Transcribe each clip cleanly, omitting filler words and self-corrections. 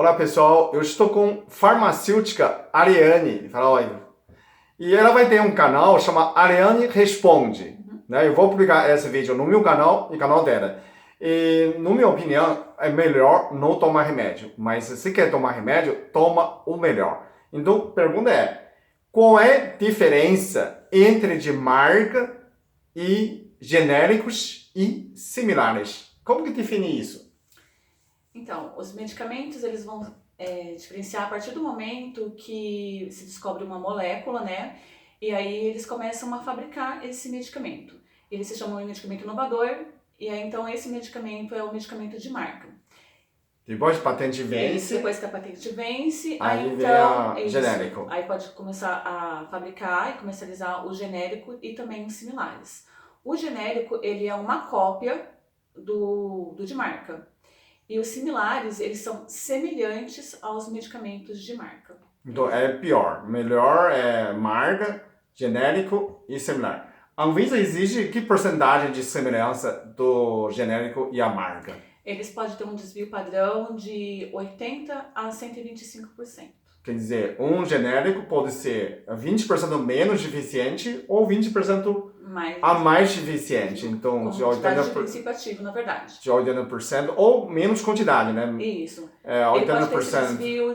Olá pessoal, eu estou com farmacêutica Ariane, e ela vai ter um canal chamado Ariane Responde, né? Eu vou publicar esse vídeo no meu canal e canal dela. E, na minha opinião, é melhor não tomar remédio, mas se quer tomar remédio, toma o melhor. Então, a pergunta é, qual é a diferença entre de marca e genéricos e similares? Como que define isso? Então, os medicamentos eles vão diferenciar a partir do momento que se descobre uma molécula, né? E aí eles começam a fabricar esse medicamento. Ele se chama de medicamento inovador, e aí então esse medicamento é o medicamento de marca. Depois a patente vence. Depois que a patente vence, aí então vem o genérico. Aí pode começar a fabricar e comercializar o genérico e também os similares. O genérico ele é uma cópia do de marca. E os similares, eles são semelhantes aos medicamentos de marca. Então é pior. Melhor é marca, genérico e similar. A Anvisa exige que porcentagem de semelhança do genérico e a marca? Eles podem ter um desvio padrão de 80% a 125%. Quer dizer, um genérico pode ser 20% menos eficiente ou 20% a mais eficiente. Então, de 80%. De princípio ativo, na verdade. De 80% ou menos quantidade, né? Isso. 80%. Ele pode ter esse desvio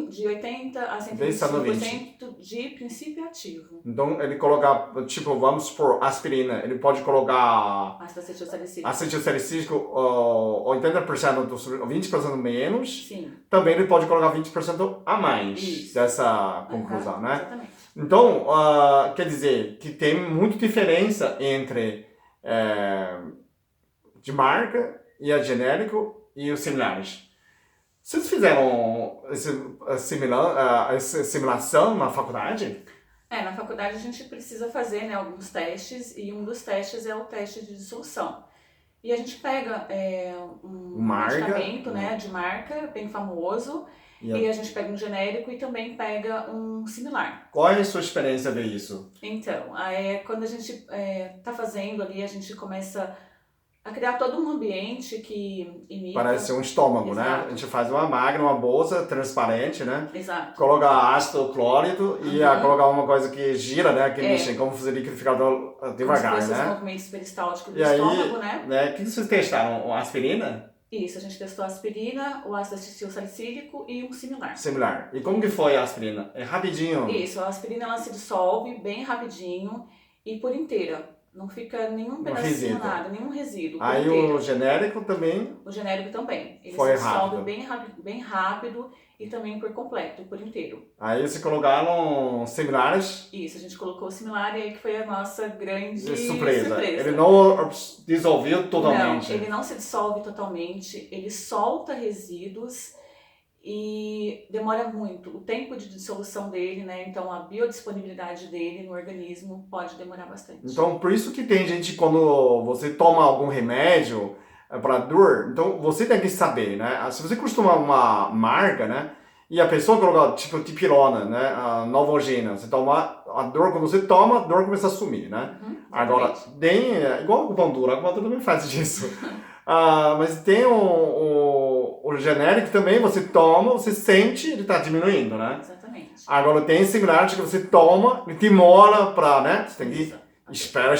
de 80% a 125% de princípio ativo. Então, ele coloca, tipo, vamos supor, aspirina. Ele pode colocar ácido salicílico 80%, 20% menos. Sim. Também ele pode colocar 20% a mais. Isso. Dessa conclusão, né? Exatamente. Então, quer dizer que tem muita diferença entre de marca e a genérico e os similares. Vocês fizeram essa simulação na faculdade? Na faculdade a gente precisa fazer, né, alguns testes, e um dos testes é o teste de dissolução. E a gente pega um medicamento, né, de marca, bem famoso, e a gente pega um genérico e também pega um similar. Qual é a sua experiência ver isso? Então, quando a gente está fazendo ali, a gente começa a criar todo um ambiente que imita... Parece um estômago, Exato. Né? A gente faz uma máquina, uma bolsa transparente, né? Exato. Coloca ácido clórido e coloca uma coisa que gira, né? Que mexe, como fazer liquidificador devagar, como se fosse né? Os movimentos peristálticos do estômago, né? O que vocês testaram? Aspirina? Isso, a gente testou a aspirina, o ácido acetil salicílico e um similar. Similar. E como que foi a aspirina? É rapidinho? Isso, a aspirina ela se dissolve bem rapidinho e por inteira. Não fica nenhum pedacinho, nada, nenhum resíduo. Aí o genérico também? O genérico também. Ele foi se dissolve bem rápido e também por completo, por inteiro. Aí você colocaram similares? Isso, a gente colocou o similar e aí que foi a nossa grande surpresa. Ele não dissolveu totalmente? Não, ele não se dissolve totalmente, ele solta resíduos e demora muito. O tempo de dissolução dele, né? Então a biodisponibilidade dele no organismo pode demorar bastante. Então por isso que tem gente, quando você toma algum remédio para dor, então você tem que saber, né? Se você costuma uma marca, né? E a pessoa coloca tipo dipirona, né? A Novalgina, você toma a dor, quando você toma, a dor começa a sumir, né? Agora, tem, igual a acupuntura também faz isso. Mas tem o genérico também, você toma, você sente, ele está diminuindo, né? Exatamente. Agora tem similar que você toma, ele demora para, né? Você tem que espera,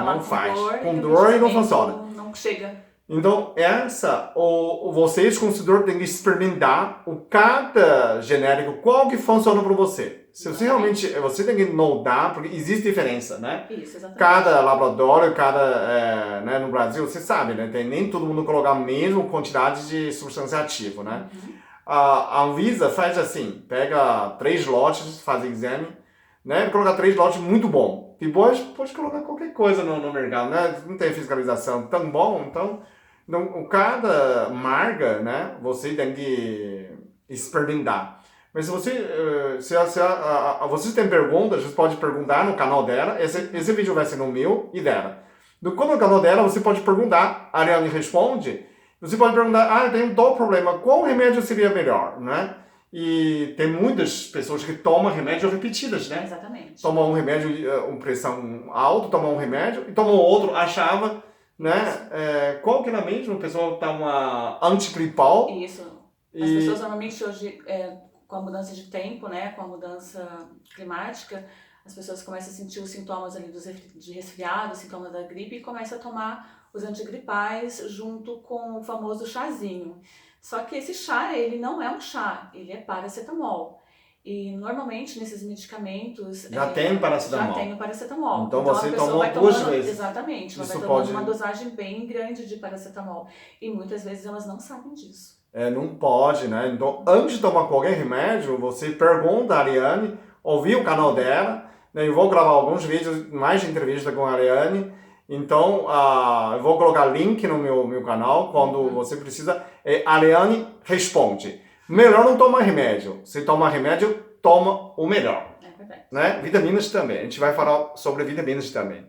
não faz. Com dor e não funciona. Não chega. Então, vocês, consumidor, têm que experimentar cada genérico, qual que funciona para você. Se você realmente, você tem que notar, porque existe diferença, né? Isso, exatamente. Cada laboratório, né, no Brasil, você sabe, né? Nem todo mundo coloca a mesma quantidade de substância ativa, né? A Anvisa faz assim, pega 3 lotes, faz exame, né? Coloca 3 lotes muito bom. Depois pode colocar qualquer coisa no mercado, né? Não tem fiscalização tão bom, então cada marca, né? Você tem que experimentar. Mas se você tem perguntas, você pode perguntar no canal dela. Esse vídeo vai ser no meu e dela. Quando no canal dela, você pode perguntar, a Ariane responde. Você pode perguntar, eu tenho tal problema, qual remédio seria melhor, né? E tem muitas pessoas que tomam remédio repetidas, né? Exatamente. Tomam um remédio, uma pressão alta, tomam um remédio, e tomam outro, achava, né? Qual que era mesmo? O pessoal toma antigripal. Isso. As pessoas normalmente hoje, com a mudança de tempo, né, com a mudança climática, as pessoas começam a sentir os sintomas ali de resfriado, os sintomas da gripe e começam a tomar os antigripais junto com o famoso chazinho. Só que esse chá, ele não é um chá, ele é paracetamol. E normalmente nesses medicamentos Já tem paracetamol. já tem o paracetamol. Então a você pessoa tomou vai duas tomando, vezes. exatamente, ela Isso vai tomando pode- uma dosagem bem grande de paracetamol. E muitas vezes elas não sabem disso. Não pode, né? Então, antes de tomar qualquer remédio, você pergunta a Ariane, ouvir o canal dela, né? Eu vou gravar alguns vídeos, mais de entrevista com a Ariane. Então, eu vou colocar link no meu canal, quando você precisa. Ariane responde. Melhor não tomar remédio. Se tomar remédio, toma o melhor. É verdade. Né? Vitaminas também. A gente vai falar sobre vitaminas também.